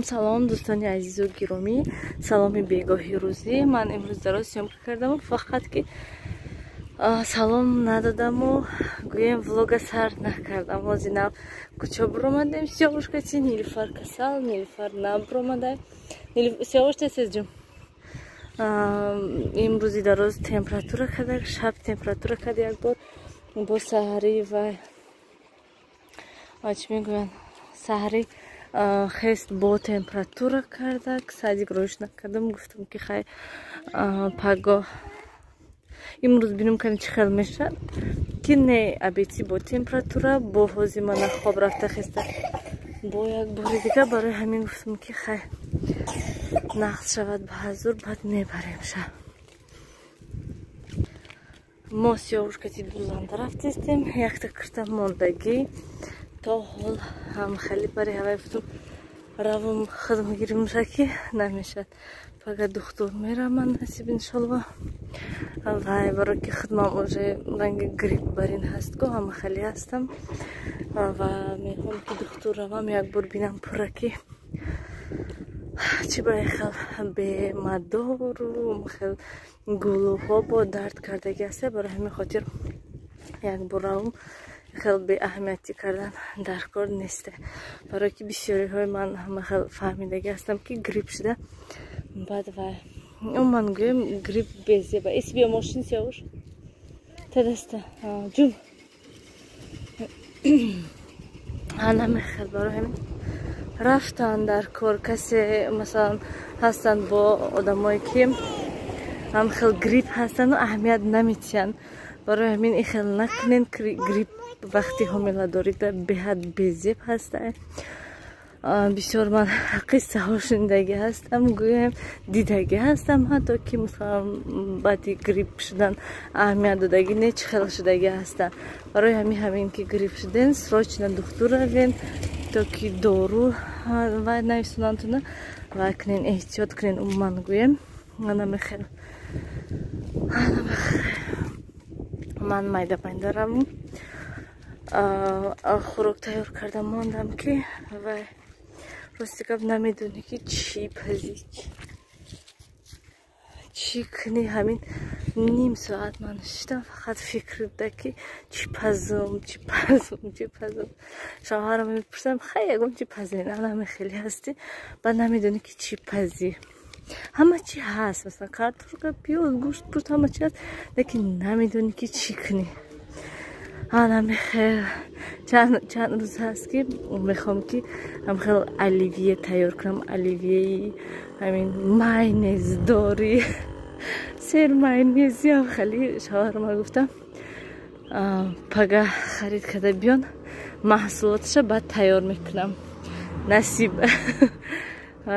салом дӯстони азизу гиромӣ, саломи бегоҳи рӯзӣ. Ман имрӯз дароз сёмка кардаму фақат ки салом надодаму гӯем влога сар накардам. Ҳози нав кучо биромадем. Сиёвушка чи Нилуфар касал, Нилуфар набиромадай. Сиёвушка сезҷум. Имрӯзи дароз температура кардак, шаб температура кард як бор бо саҳарӣ ва чӣ мегӯянд саҳарӣ хест бо температура кардак. Садик роиш накардам, гуфтам ки хай пагоҳ имрӯз бинум кани чӣ хел мешавад ки не абити бо температура бо ҳози мана хоб рафта хеста бо як бори дигар. Барои ҳамин гуфтам ки хай нақд шавад ба ҳазур баъд мебарем ша. Мо сиёвушкати буланда рафтистем, якта кирта мондагӣ то ҳол ҳам хеле бари ҳавай гуфтам равам хидматгирим шаки намешад. Фақат духтур мераман насиб иншаллоҳ. Вай баро ки хидмам уже ранги грипп барин ҳаст ко ҳама хеле ҳастам ва мехоҳам ки духтур равам як бор бинам пурра ки чӣ ба хел бемадору хел гулӯҳо бо дард кардагӣ аст. Барои ҳамин хотир як бор равам. хел беаҳамиятӣ кардан дар кор нест. Барое ки бисёриҳои ман ҳама хел фаҳмидагӣ ҳастам ки грипп шуда. Баъд вай ман гӯем грипп безеба эс биё мошин сиёвуш тадаста ҷум анамехел. барои ҳамин рафтан дар кор. касе масалан ҳастанд бо одамое ки ҳам хел грипп ҳастану аҳамият намедиҳанд. барои ҳамин и хел накунен грипп вақти ҳомиладорида беҳад безеб ҳаста. бисёр ман қиссаҳо шунидагӣ ҳастам, гӯем дидагӣ ҳастам, ҳатто ки мисалан баъди грипп шудан аҳамият додагӣ не чӣ хел шудагӣ ҳаста. барои ҳамин ки грипп шуден срочно духтур равен то ки дору вай нависонантуна вай кунен эҳтиёт кунен. ман гӯем анамехел ман майда равам хӯрок тайёр кардам мондам ки вай рости гап намедонӣ ки чӣ пазӣ чӣ кунӣ. ҳамин ним соат ман шидам фақат фикрда ки чӣ пазум. шавҳарам мепурсам хай ягон чӣ пазен анамехели ҳастӣ ба намедонӣ ки чӣ пазӣ. ҳама чӣ ҳаст, масалан картошка, пиёз, гӯшт, пӯст ҳама чӣ ҳаст, лекин намедонӣ ки чӣ кунӣ. анамехел чанд рӯз ҳаст ки мехоҳам ки ҳамхел оливье тайёр кунам. оливьеи ҳамин майонездори сер майонези ҳамхели шавҳарам гуфтам пага харид карда биён маҳсулоташа баъд тайёр мекунам. насиб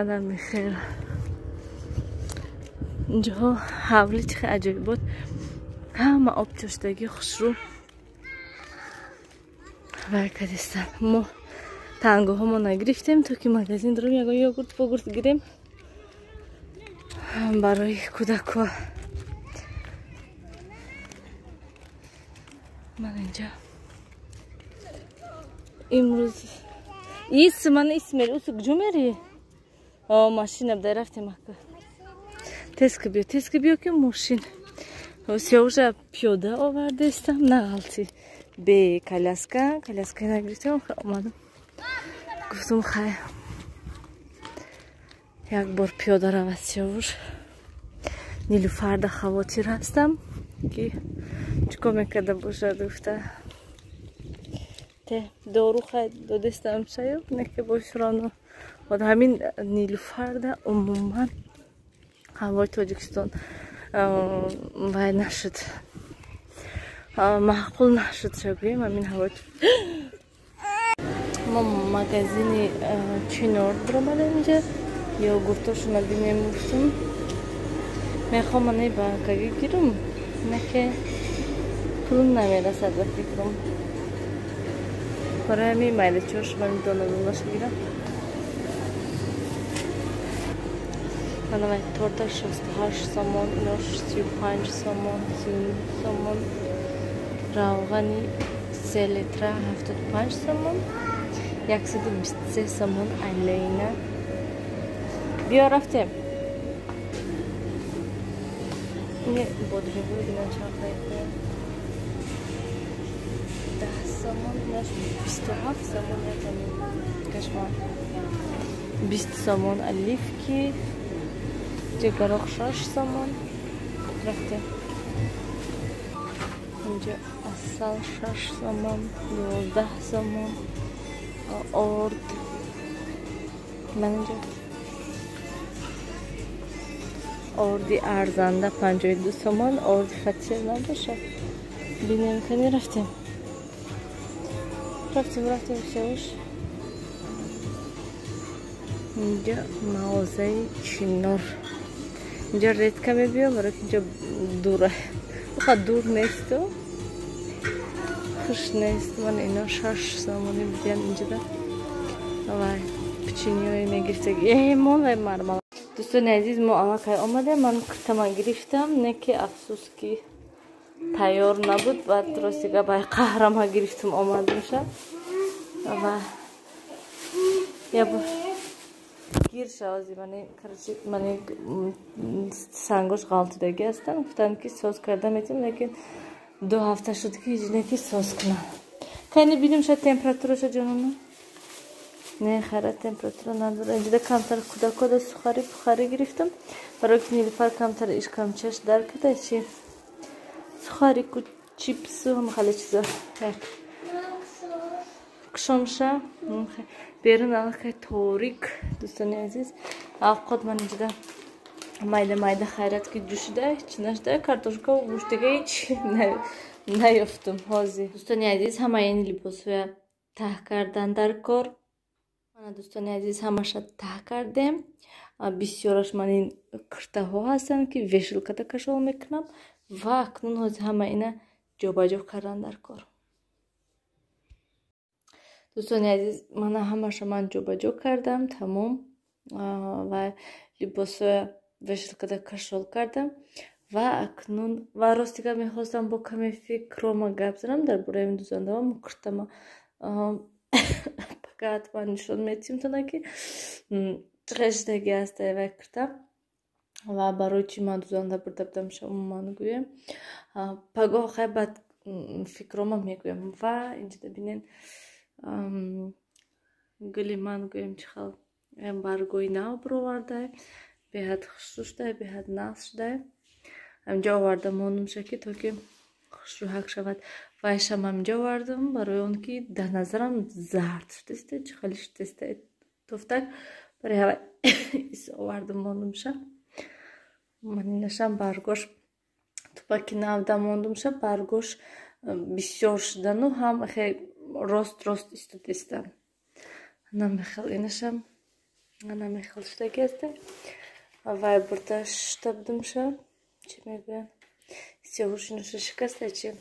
анамехел инҷоҳо ҳавли чӣ хел аҷоибот ҳама обчоштагӣ хушрӯ вай кадистан. мо тангоҳомо нагирифтем то ки магазин дорем ягон йогурт гирем барои кӯдакҳо. ман инҷа имрӯз ман исмел ҷо мери машина буда рафтем ака тезка биё ки мошин сиёвуша пиёда овардестам нағалти бе коляска нагирифтем омадам гуфтам хай як бор пиёда равад сиёвуш. Нилуфарда хавотир ҳастам ки чӣ кор мекарда бошад гуфта те дору хай додестам шаё неке бошрано. ҳамин Нилуфарда умуман ҳавои Тоҷикистон вай нашуд маъқул нашуд шагӯем ҳамин ҳавои мо магазини Чинор биромадем инҷа йогуртошуна бинем гуфтам мехоҳам ани банкаги гирам неке пулум намерасад ба фикрам. барои ҳамин майдачаҳош ман донадонаша гирам. манавай торта 68 сомон, инош 35 сомон, 39 сомон, равғани 3 литра 75 сомон, 123 сомон алейна بیا رفتیم. این بودجه بود اینا چند خریده 10 سامان 27 سامان یادم کشمان 20 سامان الیفکی جگرخ 6 سامان رفتیم اینجا اصل 6 سامان 12 سامان ارد من اینجا اردی ارزنده 52 سامان اردی خطیر نباشه بینیم کنی رفتیم شوش اینجا مغازه چینار اینجا ریت کمی بیام برای اینجا دوره بخواد دور نیست و خوش نیست من اینا 6 سامانی بیدیم اینجا ده وای پچینی های نگرفته مال مرمال دوستان عزیز ما آمکای آمده من کرتما گرفتم نه که افسوس که تیار نبود و درستیگه بای قهرم ها گرفتم آمدم شد و یا با گیر شوازی من سنگوش غلط دگی هستم گفتم که سوز کردم ایتیم لیکن 2 هفته شد که هیچ نکی سوز کنم کنی بینیم شد تمپراتورش جانونه نه خیلی تمپراتور نداره اینجا کمتر کدا سخاری گرفتم برای که نیلوفر کمتر ایش کمچش در کده چی سخاری کو چیپس و هم خیلی چیزا کشمشه بیرون علاقه توریک دوستانی عزیز اوقات من اینجا مایده خیرت که جوشیده چی نشده کارتوشکا و گوشتگه هیچ نیفتم حاضی دوستانی عزیز همه این لباس و ته کردن در کار من دوستانی عزیز همش ته کردم بسیارش من این کرته ها هستن که وشلکتا کشال میکنم و اکنون حاضی همه اینه جابجا کردن در کار دوستانی عزیز من همش من جابجا کردم تمام و لباس وشلکتا کشال کردم و اکنون و راستیگه میخواستم با کمی فکر ما گپ زنم در برای این دوستان دوام کرتم فقط من نشون میتیم تا که چقدر هسته و کرتم و برای چی من دوزانده بردم شما من گویم پگاه خیلی بد فکرام میگویم و اینجا ببینین گلی من گویم چخل برگوی نو برورده به حد خشوش ده به حد نقص ده اینجا آورده مانم شکی تا که خوشروحک شود و ایشم همینجا وردم برای اون که ده نظرم زرد شدسته چه خیلی شدسته توفتک برای هوا ایسا وردم ماندم شد من اینشم برگوش تو پاکی نوده ماندم شد برگوش بسیار شدن و هم خیلی راست استودستن نمیخل اینشم نمیخل شده گزده و برده شده بدم شد چی میگویم سیاوشینوش شکسته چی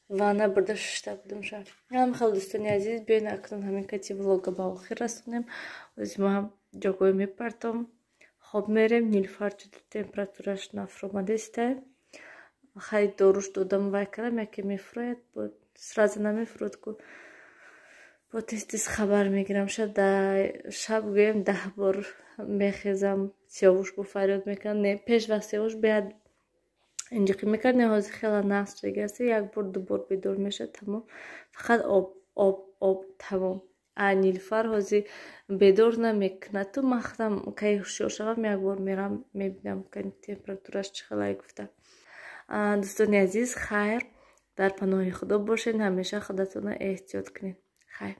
و نه برده شده بدم شد هم خیلی دوستانی عزیز بیاین اکنون همین کتی ولوگا با آخر رسونیم از ما هم جاگوی میپرتم خوب میریم نیلوفر چه تمپراتورش نفرومده استه خیلی دوروش دادم و کردم یکی میفروید سرازه نمیفرود که با تیز خبر میگیرم شب گویم 10 بار میخیزم سیاوش با فریاد میکنم نه پیش وقت سیاوش بیاد اینجا که میکرد نهازی خیلی نقص گرسته 1 بار 2 بار بیدار میشه تمام فقط آب تمام نیلوفر هازی بیدار نمیکنه تو مختم که هوشیار شوم 1 بار میرم میبینم که تمپراتورش چقدر گفته دوستان عزیز خیر در پناه خدا باشین همیشه خودتون احتیاط کنین خیر